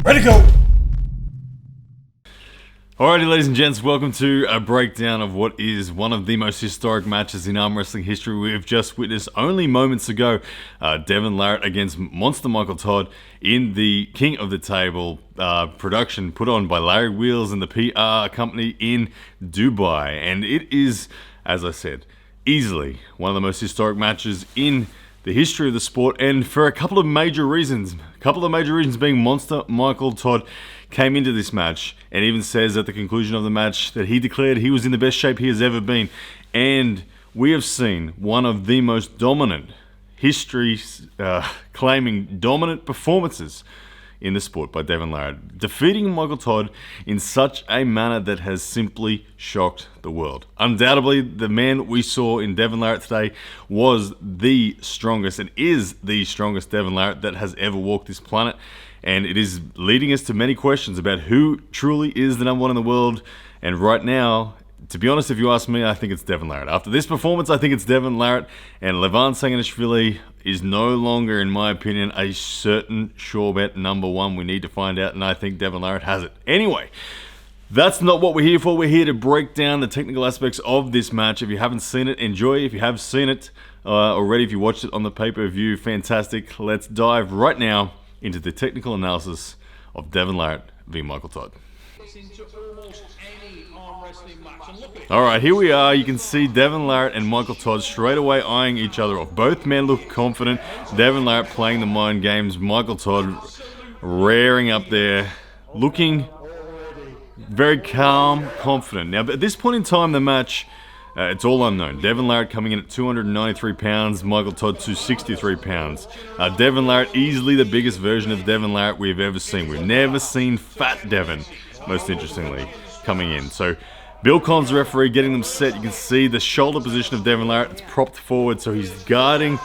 Ready to go! Alrighty, ladies and gents, welcome to a breakdown of what is one of the most historic matches in arm wrestling history. We have just witnessed only moments ago Devon Larratt against Monster Michael Todd in the King of the Table production put on by Larry Wheels and the PR company in Dubai. And it is, as I said, easily one of the most historic matches in the history of the sport, and for a couple of major reasons. A couple of major reasons being Monster Michael Todd came into this match and even says at the conclusion of the match that he declared he was in the best shape he has ever been. And we have seen one of the most dominant, history-claiming dominant performances in the sport by Devon Larratt, defeating Michael Todd in such a manner that has simply shocked the world. Undoubtedly, the man we saw in Devon Larratt today was the strongest and is the strongest Devon Larratt that has ever walked this planet, and it is leading us to many questions about who truly is the number one in the world. And right now, to be honest, if you ask me, I think it's Devon Larratt. After this performance, I think it's Devon Larratt, and Levan Sanganishvili is no longer, in my opinion, a certain sure bet number one. We need to find out, and I think Devon Larratt has it. Anyway, that's not what we're here for. We're here to break down the technical aspects of this match. If you haven't seen it, enjoy. If you have seen it already, if you watched it on the pay-per-view, fantastic. Let's dive right now into the technical analysis of Devon Larratt v. Michael Todd. Alright, here we are. You can see Devon Larratt and Michael Todd straight away eyeing each other off. Both men look confident. Devon Larratt playing the mind games. Michael Todd rearing up there, looking very calm, confident. Now, at this point in time, the match, it's all unknown. Devon Larratt coming in at 293 pounds, Michael Todd 263 pounds. Devon Larratt, easily the biggest version of Devon Larratt we've ever seen. We've never seen Fat Devon, most interestingly, coming in. So, Bill Collins, the referee, getting them set. You can see the shoulder position of Devon Larratt. It's propped forward, so he's guarding.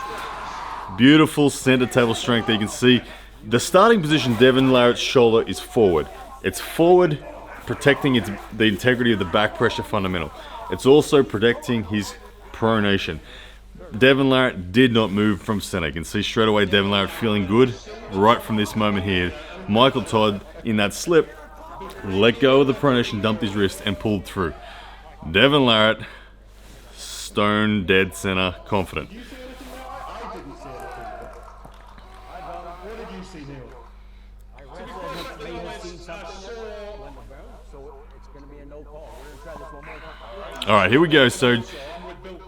Beautiful center table strength there. You can see the starting position, Devon Larratt's shoulder is forward. It's forward, protecting the integrity of the back pressure fundamental. It's also protecting his pronation. Devon Larratt did not move from center. You can see straight away Devon Larratt feeling good right from this moment here. Michael Todd in that slip let go of the pronation, dumped his wrist, and pulled through. Devon Larratt, stone dead center, confident. Alright, here we go. So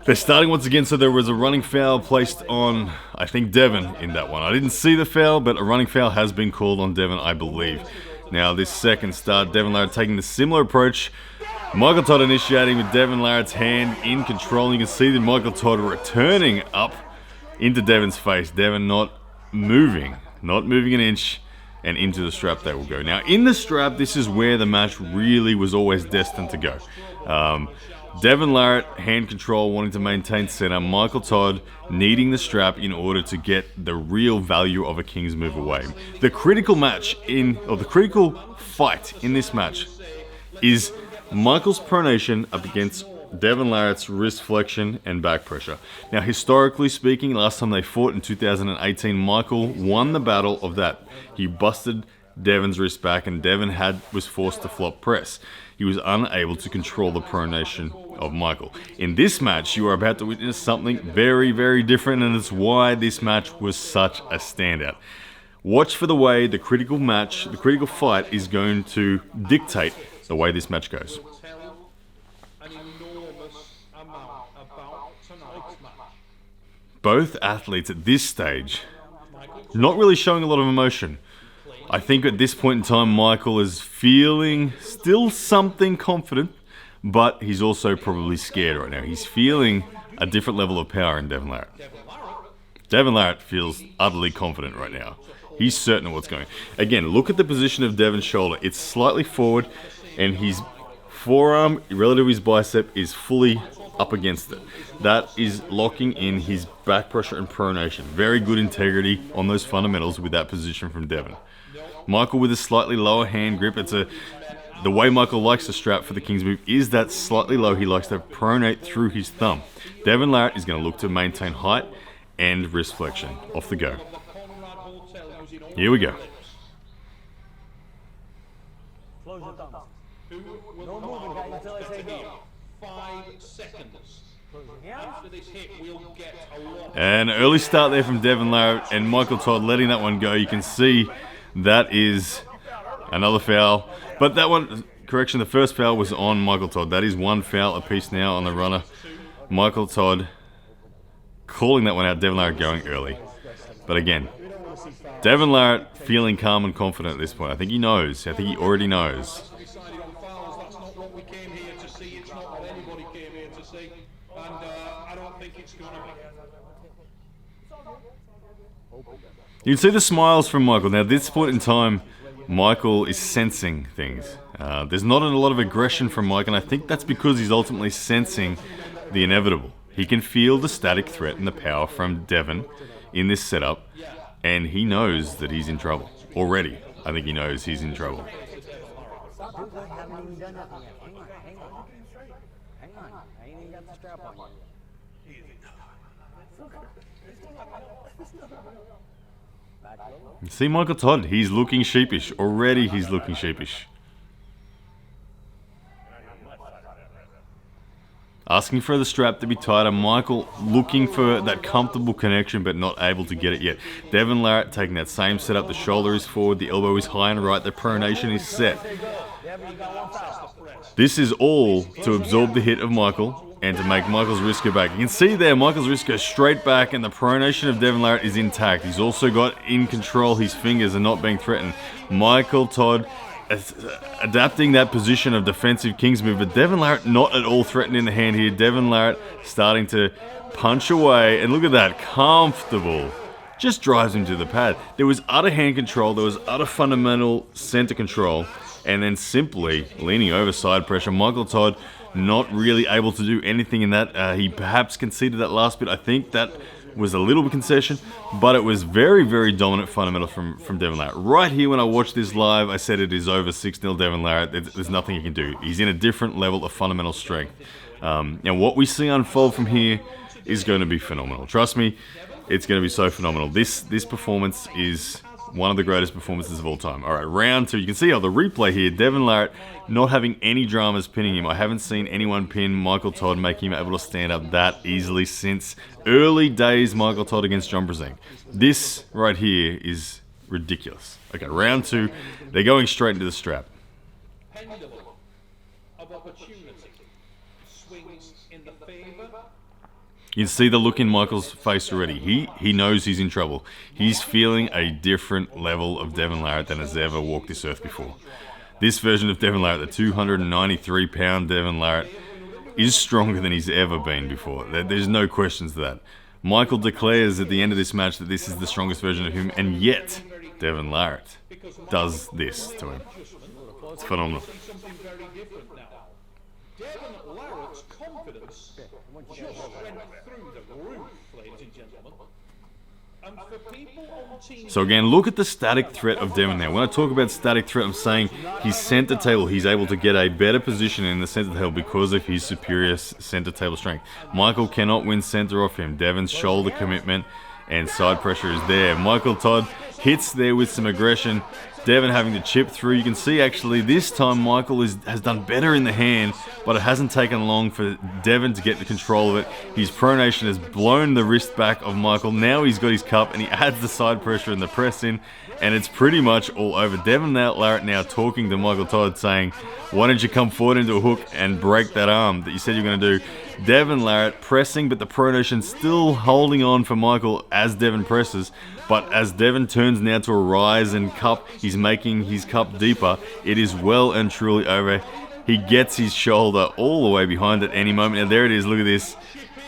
they're starting once again. So there was a running foul placed on, I think, Devon in that one. I didn't see the foul, but a running foul has been called on Devon, I believe. Now, this second start, Devon Larratt taking the similar approach. Michael Todd initiating with Devon Larratt's hand in control. You can see that Michael Todd returning up into Devon's face. Devon not moving an inch, and into the strap they will go. Now, in the strap, this is where the match really was always destined to go. Devon Larratt, hand control, wanting to maintain center. Michael Todd needing the strap in order to get the real value of a King's move away. The critical fight in this match is Michael's pronation up against Devon Larratt's wrist flexion and back pressure. Now, historically speaking, last time they fought in 2018, Michael won the battle of that. He busted Devon's wrist back, and Devon was forced to flop press. He was unable to control the pronation of Michael. In this match, you are about to witness something very, very different, and it's why this match was such a standout. Watch for the way the critical fight is going to dictate the way this match goes. Both athletes at this stage not really showing a lot of emotion. I think at this point in time, Michael is feeling still something confident, but he's also probably scared right now. He's feeling a different level of power in Devon Larratt. Devon Larratt feels utterly confident right now. He's certain of what's going on. Again, look at the position of Devon's shoulder. It's slightly forward, and his forearm, relative to his bicep, is fully up against it. That is locking in his back pressure and pronation. Very good integrity on those fundamentals with that position from Devon. Michael with a slightly lower hand grip. The way Michael likes to strap for the King's move is that slightly low. He likes to pronate through his thumb. Devon Larratt is going to look to maintain height and wrist flexion. Off the go. Here we go. Close your thumbs. No moving, guys, until I say go. 5 seconds. After this hit, we'll get a lot. And early start there from Devon Larratt and Michael Todd letting that one go. You can see that is another foul. But that one, correction, the first foul was on Michael Todd. That is 1 foul apiece now on the runner. Michael Todd calling that one out, Devon Larratt going early. But again, Devon Larratt feeling calm and confident at this point. I think he knows. I think he already knows. Decided on fouls. That's not what we came here to see. It's not what anybody came here to see. And I don't think it's going to be. You can see the smiles from Michael. Now, at this point in time, Michael is sensing things. There's not a lot of aggression from Mike, and I think that's because he's ultimately sensing the inevitable. He can feel the static threat and the power from Devon in this setup, and he knows that he's in trouble. Already, I think he knows he's in trouble. Hang on. I ain't even got the strap on yet. You see Michael Todd, he's looking sheepish. Already he's looking sheepish. Asking for the strap to be tighter. Michael looking for that comfortable connection but not able to get it yet. Devon Larratt taking that same setup. The shoulder is forward, the elbow is high and right, the pronation is set. This is all to absorb the hit of Michael and to make Michael's wrist go back. You can see there, Michael's wrist goes straight back and the pronation of Devon Larratt is intact. He's also got in control, his fingers are not being threatened. Michael Todd adapting that position of defensive King's move, but Devon Larratt not at all threatened in the hand here. Devon Larratt starting to punch away, and look at that, comfortable. Just drives him to the pad. There was utter hand control, there was utter fundamental center control, and then simply leaning over side pressure. Michael Todd not really able to do anything in that. He perhaps conceded that last bit. I think that was a little bit concession, but it was very, very dominant fundamental from Devon Larratt. Right here when I watched this live, I said it is over 6-0 Devon Larratt. There's nothing he can do. He's in a different level of fundamental strength. And what we see unfold from here is going to be phenomenal. Trust me, it's going to be so phenomenal. This performance is one of the greatest performances of all time. All right, round 2. You can see how the replay here, Devon Larratt not having any dramas pinning him. I haven't seen anyone pin Michael Todd, making him able to stand up that easily since early days Michael Todd against John Brzenk. This right here is ridiculous. Okay, round 2. They're going straight into the strap. Pendulum of opportunity swings in the favor. You can see the look in Michael's face already. He knows he's in trouble. He's feeling a different level of Devon Larratt than has ever walked this earth before. This version of Devon Larratt, the 293-pound Devon Larratt, is stronger than he's ever been before. There's no questions to that. Michael declares at the end of this match that this is the strongest version of him, and yet Devon Larratt does this to him. It's phenomenal. Something very different now. Devon Larratt's confidence just went through the roof, ladies and gentlemen. And for people on team. So again, look at the static threat of Devon there. When I talk about static threat, I'm saying his center table, he's able to get a better position in the center table because of his superior center table strength. Michael cannot win center off him. Devon's shoulder commitment and side pressure is there. Michael Todd hits there with some aggression. Devon having to chip through. You can see actually this time Michael has done better in the hand, but it hasn't taken long for Devon to get the control of it. His pronation has blown the wrist back of Michael. Now he's got his cup and he adds the side pressure and the press in, and it's pretty much all over. Devon Larratt now talking to Michael Todd saying, why don't you come forward into a hook and break that arm that you said you're going to do. Devon Larratt pressing, but the pronation still holding on for Michael as Devon presses. But as Devon turns now to a rise and cup, he's making his cup deeper. It is well and truly over. He gets his shoulder all the way behind at any moment. Now there it is, look at this.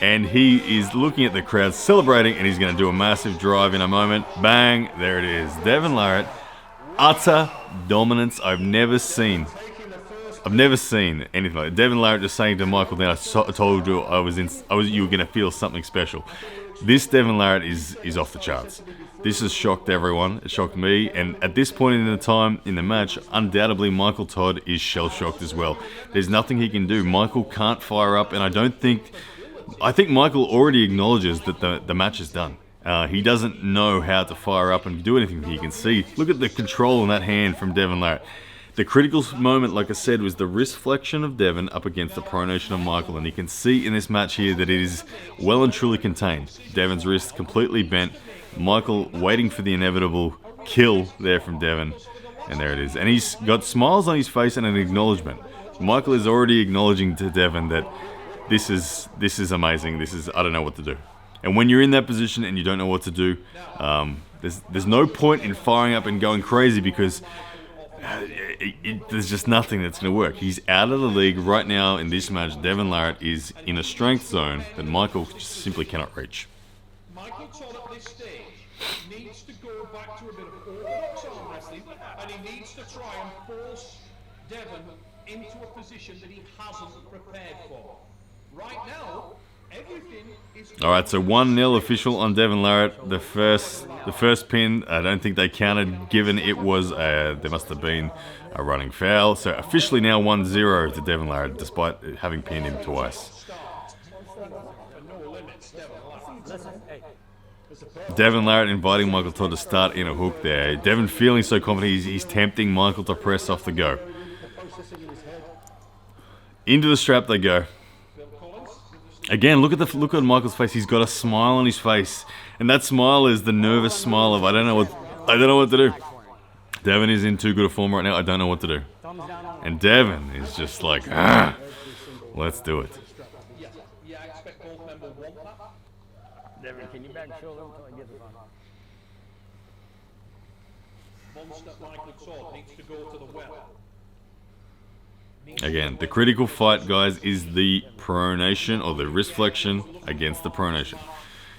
And he is looking at the crowd celebrating, and he's going to do a massive drive in a moment. Bang, there it is. Devon Larratt, utter dominance I've never seen anything like that. Devon Larratt just saying to Michael, then I told you you were going to feel something special. This Devon Larratt is off the charts. This has shocked everyone. It shocked me, and at this point in the time in the match, undoubtedly Michael Todd is shell-shocked as well. There's nothing he can do. Michael can't fire up, and I think Michael already acknowledges that the match is done. He doesn't know how to fire up and do anything. You can see, look at the control in that hand from Devon Larratt. The critical moment, like I said, was the wrist flexion of Devon up against the pronation of Michael. And you can see in this match here that it is well and truly contained. Devon's wrist completely bent. Michael waiting for the inevitable kill there from Devon. And there it is. And he's got smiles on his face and an acknowledgement. Michael is already acknowledging to Devon that this is amazing. I don't know what to do. And when you're in that position and you don't know what to do, there's no point in firing up and going crazy because there's just nothing that's going to work. He's out of the league right now in this match. Devon Larratt is in a strength zone that Michael just simply cannot reach. Michael Todd at this stage needs to go back to a bit of orthodox arm wrestling, and he needs to try and force Devon into a position that he hasn't prepared for. Right now, everything is... Alright, so 1-0 official on Devon Larratt. The first pin, I don't think they counted, given it was, there must have been a running foul. So officially now 1-0 to Devon Larratt, despite having pinned him twice. Devon Larratt inviting Michael Todd to start in a hook there. Devon feeling so confident, he's tempting Michael to press off the go. Into the strap they go. Again, look at Michael's face. He's got a smile on his face, and that smile is the nervous smile of I don't know what to do. Devon is in too good a form right now. I don't know what to do. And Devon is just like, let's do it. Yeah, I expect both men will want that. Devon, can you back shoulder until I get the fun? Monster Michael Todd needs to go to the well. Again, the critical fight, guys, is the pronation or the wrist flexion against the pronation.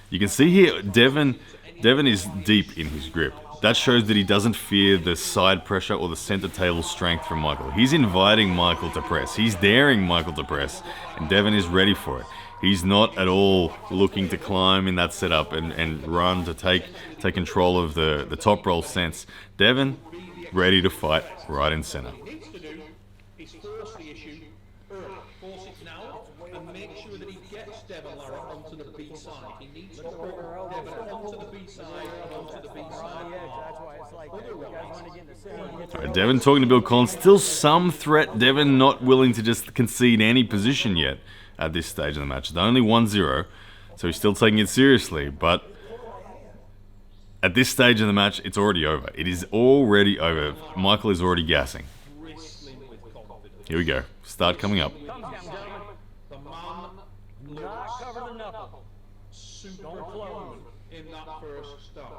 You can see here, Devon is deep in his grip. That shows that he doesn't fear the side pressure or the center table strength from Michael. He's inviting Michael to press. He's daring Michael to press, and Devon is ready for it. He's not at all looking to climb in that setup and run to take control of the top roll sense. Devon, ready to fight right in center. Force the issue early. Force it now and make sure that he gets Devon Larratt onto the B side. He needs to put Devon onto the B side and onto the B side. That's why it's like, you guys want to get in the center. All right, Devon talking to Bill Collins. Still some threat. Devon not willing to just concede any position yet at this stage of the match. It's only 1-0, so he's still taking it seriously. But at this stage of the match, it's already over. It is already over. Michael is already gassing. Here we go. Start coming up. The man Not cover the knuckle. super close in that first start.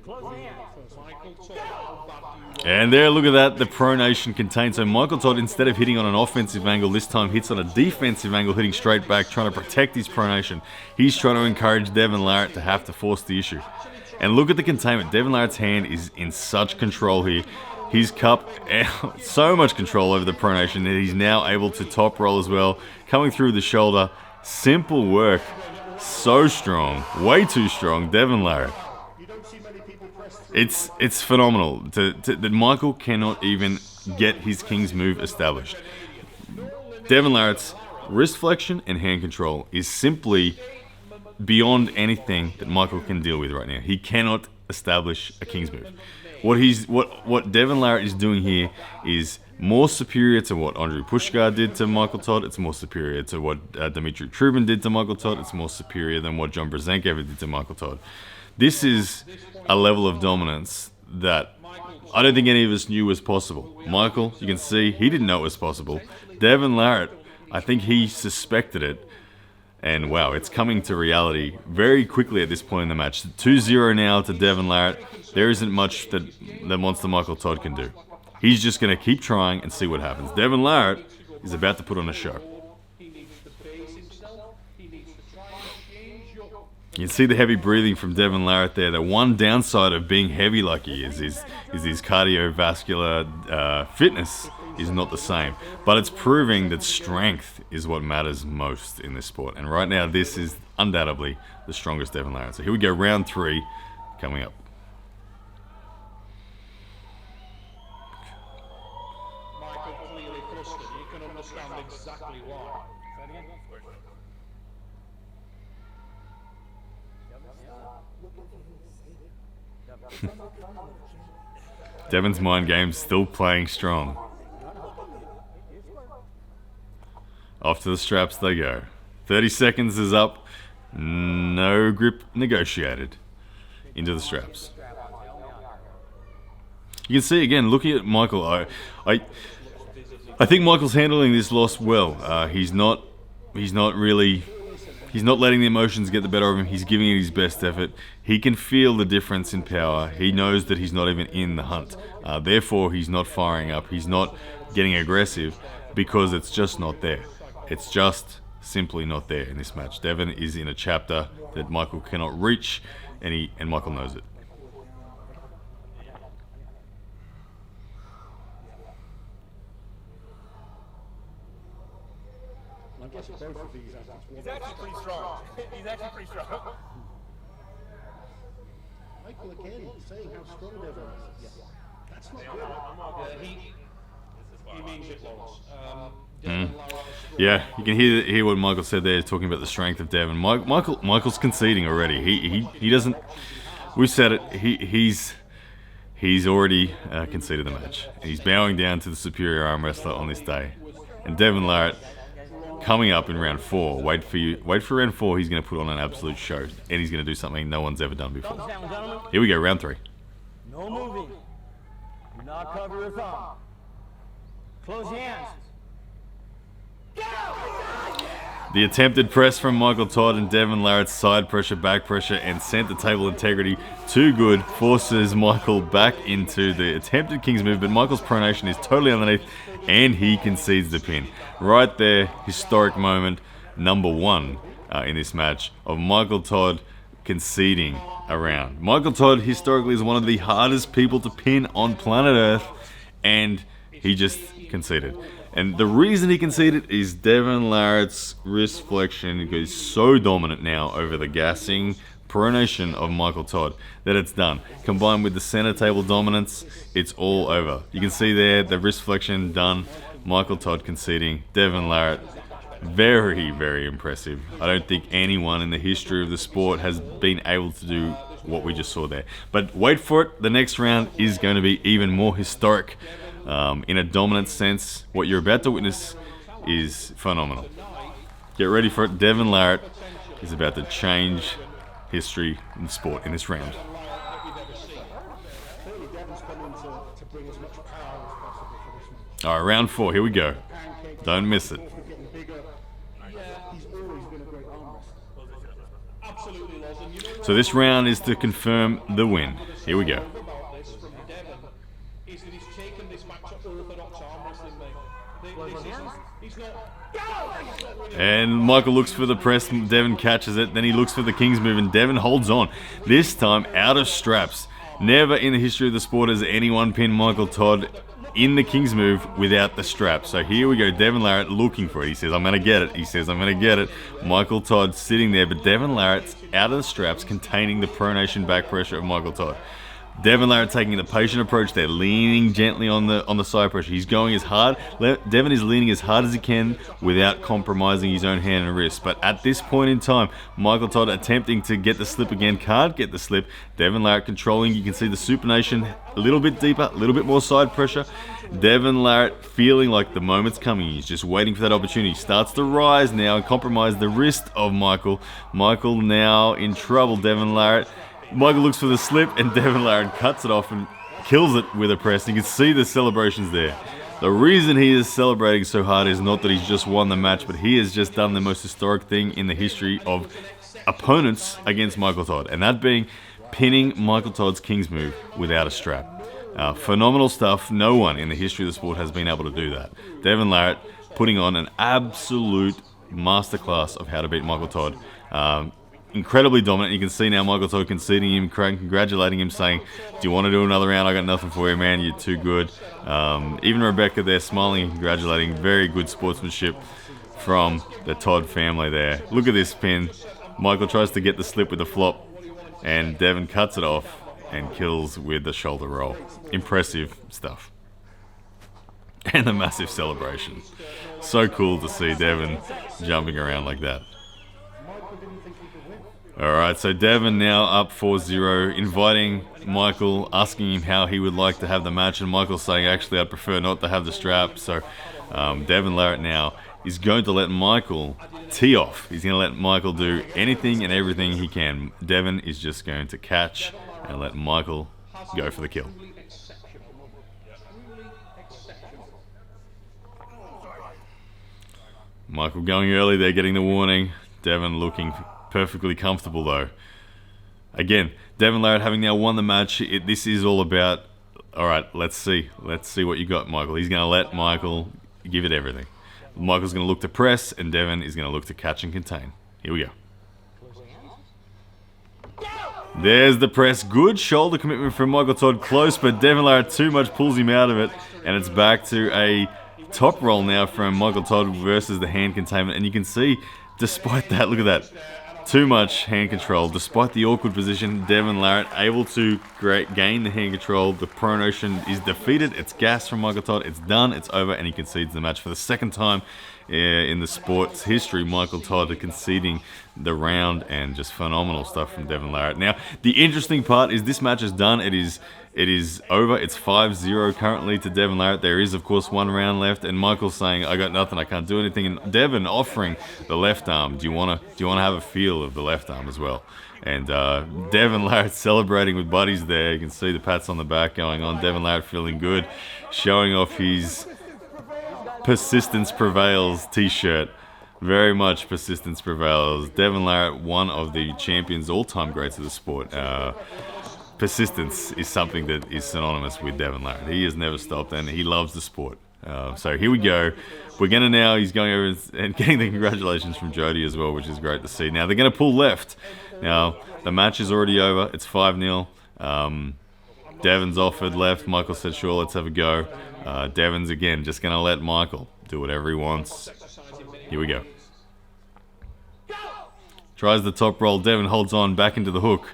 Close the hand. Michael Todd. And there, look at that. The pronation contained. So Michael Todd, instead of hitting on an offensive angle, this time hits on a defensive angle, hitting straight back, trying to protect his pronation. He's trying to encourage Devon Larratt to have to force the issue. And look at the containment. Devon Larratt's hand is in such control here. His cup, so much control over the pronation that he's now able to top roll as well. Coming through the shoulder. Simple work. So strong. Way too strong. Devon Larratt. It's phenomenal that Michael cannot even get his King's move established. Devon Larratt's wrist flexion and hand control is simply beyond anything that Michael can deal with right now. He cannot establish a King's move. What Devon Larratt is doing here is more superior to what Andrei Pushkar did to Michael Todd. It's more superior to what Dmitry Trubin did to Michael Todd. It's more superior than what John Brzenk ever did to Michael Todd. This is a level of dominance that I don't think any of us knew was possible. Michael, you can see, he didn't know it was possible. Devon Larratt, I think he suspected it. And wow, it's coming to reality very quickly at this point in the match. 2-0 now to Devon Larratt. There isn't much that Monster Michael Todd can do. He's just going to keep trying and see what happens. Devon Larratt is about to put on a show. You can see the heavy breathing from Devon Larratt there. The one downside of being heavy like he is his cardiovascular fitness is not the same. But it's proving that strength is what matters most in this sport. And right now, this is undoubtedly the strongest Devon Larratt. So here we go, round 3 coming up. Michael clearly flustered. You can understand exactly why. Devon's mind game's still playing strong. Off to the straps they go. 30 seconds is up. No grip negotiated. Into the straps. You can see again, looking at Michael, I think Michael's handling this loss well. He's not letting the emotions get the better of him. He's giving it his best effort. He can feel the difference in power. He knows that he's not even in the hunt. Therefore, he's not firing up. He's not getting aggressive because it's just not there. It's just simply not there in this match. Devon is in a chapter that Michael cannot reach, and Michael knows it. He's actually pretty strong. He's actually pretty strong. Michael again saying how strong Devon is. That's not good. He means it, Lawrence. Yeah, you can hear what Michael said there, talking about the strength of Devon. Michael's conceding already. He doesn't. We said it. He's already conceded the match. He's bowing down to the superior arm wrestler on this day. And Devon Larratt, coming up in round 4. Wait for round 4. He's going to put on an absolute show, and he's going to do something no one's ever done before. Here we go, round 3. No moving. Do not cover your thumb. Close your hands. The attempted press from Michael Todd and Devon Larratt's side pressure, back pressure, and center table integrity, too good, forces Michael back into the attempted King's move, but Michael's pronation is totally underneath, and he concedes the pin. Right there, historic moment, number 1 in this match, of Michael Todd conceding a round. Michael Todd historically is one of the hardest people to pin on planet Earth, and he just conceded. And the reason he conceded is Devon Larratt's wrist flexion goes so dominant now over the gassing pronation of Michael Todd that it's done. Combined with the center table dominance, it's all over. You can see there the wrist flexion done. Michael Todd conceding. Devon Larratt, very, very impressive. I don't think anyone in the history of the sport has been able to do what we just saw there. But wait for it, the next round is going to be even more historic. In a dominant sense, what you're about to witness is phenomenal. Get ready for it. Devon Larratt is about to change history in sport in this round. All right, round 4. Here we go. Don't miss it. So this round is to confirm the win. Here we go. And Michael looks for the press, Devon catches it, then he looks for the King's move, and Devon holds on. This time out of straps. Never in the history of the sport has anyone pinned Michael Todd in the King's move without the strap. So here we go, Devon Larratt looking for it. He says, I'm going to get it. He says, I'm going to get it. Michael Todd sitting there, but Devon Larratt's out of the straps, containing the pronation back pressure of Michael Todd. Devon Larratt taking the patient approach there, leaning gently on the side pressure. He's going as hard. Devon is leaning as hard as he can without compromising his own hand and wrist. But at this point in time, Michael Todd attempting to get the slip again, can't get the slip. Devon Larratt controlling. You can see the supination a little bit deeper, a little bit more side pressure. Devon Larratt feeling like the moment's coming. He's just waiting for that opportunity. Starts to rise now and compromise the wrist of Michael. Michael now in trouble. Devon Larratt. Michael looks for the slip, and Devon Larratt cuts it off and kills it with a press. You can see the celebrations there. The reason he is celebrating so hard is not that he's just won the match, but he has just done the most historic thing in the history of opponents against Michael Todd, and that being pinning Michael Todd's King's move without a strap. Phenomenal stuff. No one in the history of the sport has been able to do that. Devon Larratt putting on an absolute masterclass of how to beat Michael Todd. Incredibly dominant. You can see now Michael Todd conceding him, congratulating him, saying, do you want to do another round? I got nothing for you, man. You're too good. Even Rebecca there smiling and congratulating. Very good sportsmanship from the Todd family there. Look at this pin. Michael tries to get the slip with the flop, and Devon cuts it off and kills with the shoulder roll. Impressive stuff. And the massive celebration. So cool to see Devon jumping around like that. Alright, so Devon now up 4-0, inviting Michael, asking him how he would like to have the match, and Michael saying, actually, I'd prefer not to have the strap. So Devon Larratt now is going to let Michael tee off. He's going to let Michael do anything and everything he can. Devon is just going to catch and let Michael go for the kill. Michael going early there, getting the warning. Devon looking perfectly comfortable though. Again, Devon Larratt having now won the match. This is all about, all right, let's see what you got, Michael. He's going to let Michael give it everything. Michael's going to look to press, and Devon is going to look to catch and contain. Here we go. There's the press. Good shoulder commitment from Michael Todd. Close, but Devon Larratt too much pulls him out of it, and it's back to a top roll now from Michael Todd versus the hand containment. And you can see, despite that, look at that. Too much hand control. Despite the awkward position, Devon Larratt able to gain the hand control. The pronation is defeated. It's gas from Michael Todd. It's done. It's over, and he concedes the match for the second time in the sport's history. Michael Todd conceding the round, and just phenomenal stuff from Devon Larratt. Now, the interesting part is this match is done. It is over. It's 5-0 currently to Devon Larratt. There is, of course, one round left, and Michael's saying, "I got nothing. I can't do anything." And Devon offering the left arm. Do you want to have a feel of the left arm as well? And Devon Larratt celebrating with buddies there. You can see the pats on the back going on. Devon Larratt feeling good, showing off his Persistence Prevails t-shirt. Very much persistence prevails. Devon Larratt, one of the champions, all-time greats of the sport. Persistence is something that is synonymous with Devon Larratt. He has never stopped, and he loves the sport. So here we go. We're going to now, he's going over and getting the congratulations from Jody as well, which is great to see. Now, they're going to pull left. Now, the match is already over. It's 5-0. Devon's offered left. Michael said, sure, let's have a go. Devon's, again, just going to let Michael do whatever he wants. Here we go. Tries the top roll. Devon holds on back into the hook.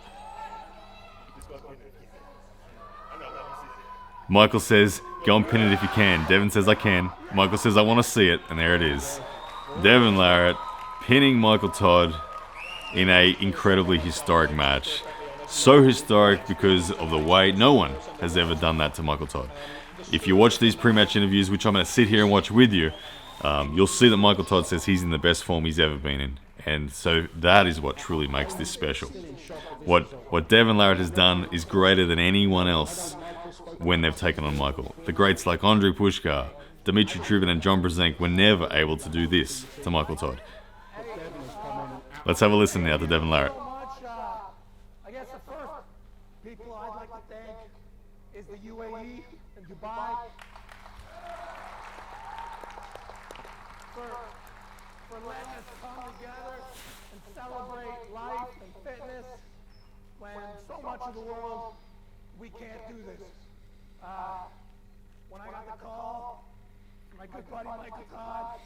Michael says, go and pin it if you can. Devon says, I can. Michael says, I want to see it. And there it is. Devon Larratt pinning Michael Todd in a incredibly historic match. So historic because of the way no one has ever done that to Michael Todd. If you watch these pre-match interviews, which I'm going to sit here and watch with you, you'll see that Michael Todd says he's in the best form he's ever been in. And so that is what truly makes this special. What Devon Larratt has done is greater than anyone else when they've taken on Michael. The greats like Andrei Pushkar, Dmitry Trubin, and John Brzenk were never able to do this to Michael Todd. Let's have a listen now to Devon Larratt. I guess the first people I'd like to thank is the UAE and Dubai for letting us come together and celebrate life and fitness when so much of the world we can't do this. When I got the call from my good buddy Michael Todd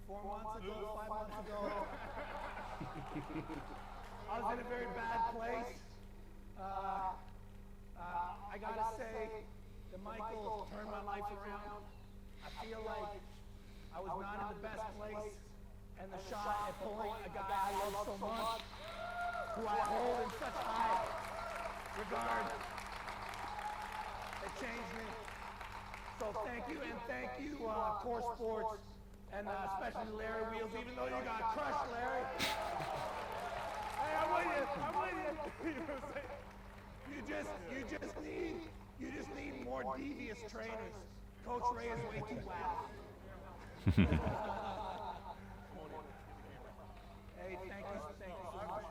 4 months ago, 5 months ago, I was in a very bad place. I gotta say that Michael turned my life around. I feel like I was not in the best place, and the shot at pulling a guy I love so much, who I hold in such high regard, it changed me. So thank you, and thank you, Core Sports, and especially Larry Wheels, even though you got crushed, Larry. Hey, I'm with you. You just need more devious trainers. Coach Ray is way too loud. Hey, thank you so much.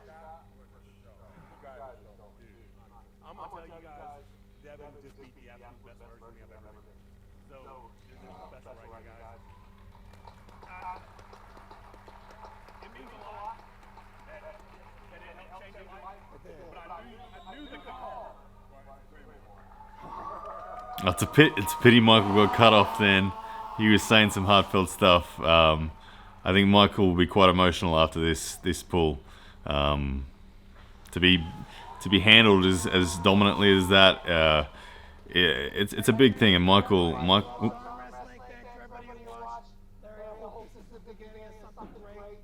I'm gonna tell you guys, Devon just beat the absolute best version of me I've ever seen. So, this is special right here, guys. It means a lot that it helped change your life, but I knew the call. It's a pity Michael got cut off then. He was saying some heartfelt stuff. I think Michael will be quite emotional after this pull. To be handled as dominantly as that, it's a big thing. And Michael. Wrestling, thanks for everybody who watched. Larry, I hope this is the beginning of something great.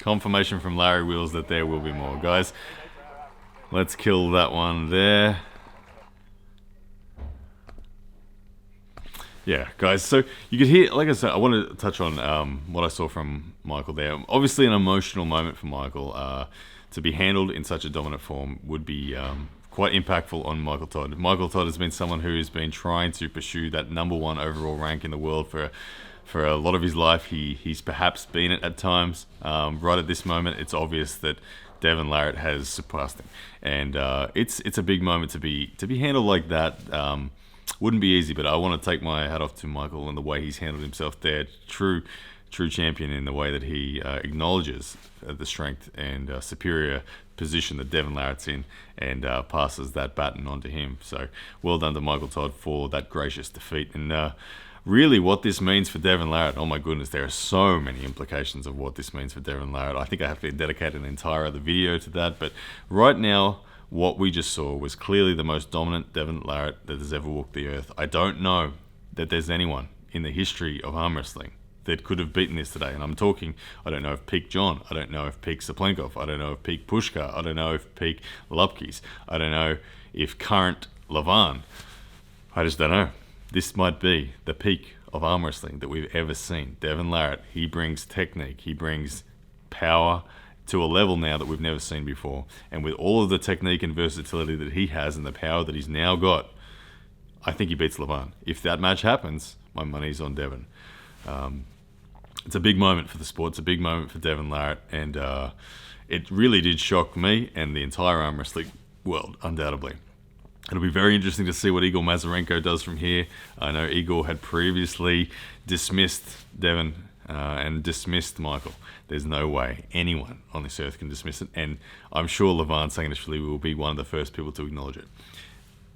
Confirmation from Larry Wheels that there will be more. Guys, let's kill that one there. Yeah, guys, so you could hear, like I said, I want to touch on what I saw from Michael there. Obviously an emotional moment for Michael. To be handled in such a dominant form would be quite impactful on Michael Todd. Michael Todd has been someone who's been trying to pursue that #1 overall rank in the world for a lot of his life. He's perhaps been it at times. Right at this moment, it's obvious that Devon Larratt has surpassed him, and it's a big moment to be handled like that. Wouldn't be easy, but I want to take my hat off to Michael and the way he's handled himself there. True champion in the way that he acknowledges the strength and superior position that Devon Larratt's in, and passes that baton on to him. So well done to Michael Todd for that gracious defeat. And really what this means for Devon Larratt, oh my goodness, there are so many implications of what this means for Devon Larratt. I think I have to dedicate an entire other video to that, but right now, what we just saw was clearly the most dominant Devon Larratt that has ever walked the earth. I don't know that there's anyone in the history of arm wrestling that could have beaten this today. And I'm talking, I don't know if peak John, I don't know if peak Saplenkov, I don't know if peak Pushkar, I don't know if peak Lupkis, I don't know if current Levan. I just don't know. This might be the peak of arm wrestling that we've ever seen. Devon Larratt, he brings technique, he brings power to a level now that we've never seen before. And with all of the technique and versatility that he has and the power that he's now got, I think he beats Levan. If that match happens, my money's on Devon. It's a big moment for the sport. It's a big moment for Devon Larratt, and it really did shock me and the entire arm wrestling world, undoubtedly. It'll be very interesting to see what Igor Mazurenko does from here. I know Igor had previously dismissed Devon and dismissed Michael. There's no way anyone on this earth can dismiss it, and I'm sure Levan Sanginishvili will be one of the first people to acknowledge it.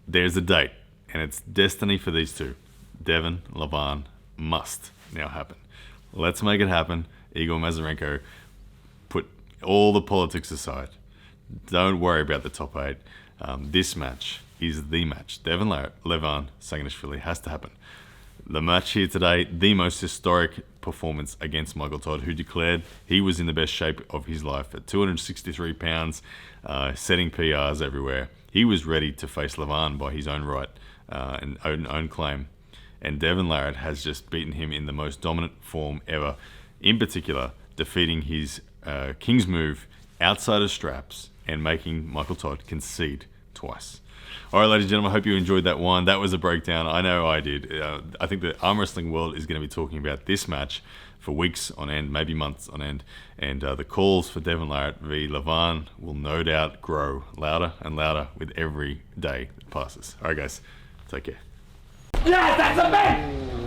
There's a date, and it's destiny for these two. Devon, Levan must now happen. Let's make it happen. Igor Mazurenko, put all the politics aside. Don't worry about the top 8. This match is the match. Devon Larratt, Levan Sanginishvili has to happen. The match here today, the most historic performance against Michael Todd, who declared he was in the best shape of his life at 263 pounds, setting PRs everywhere. He was ready to face Levan by his own right and own claim. And Devon Larratt has just beaten him in the most dominant form ever, in particular defeating his King's move outside of straps and making Michael Todd concede twice. All right, ladies and gentlemen, I hope you enjoyed that one. That was a breakdown. I know I did. I think the arm wrestling world is going to be talking about this match for weeks on end, maybe months on end. And the calls for Devon Larratt v. Levan will no doubt grow louder and louder with every day that passes. All right, guys, take care. Yes, that's a man!